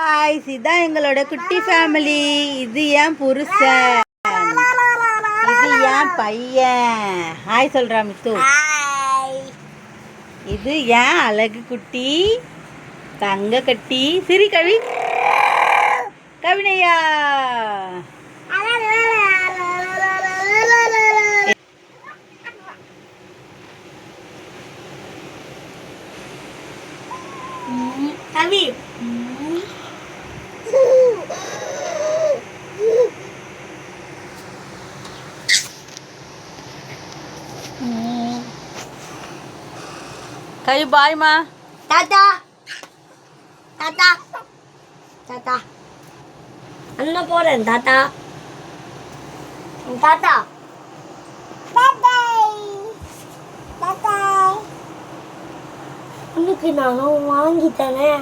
ஹாய்ஸ், இதான் எங்களோட குட்டி ஃபேமிலி. இது என் புருஷன், இது என் பையன். ஹாய் சொல்றா மித்து. இது என் அழகு குட்டி தங்க கட்டி. சிரி கவி கவினையா. கவி கவி பாய்மா. தாத்தா தாத்தா தாத்தா அண்ணா போறேன். தாத்தா தாத்தா உனக்கு நான் வாங்கி தரேன்.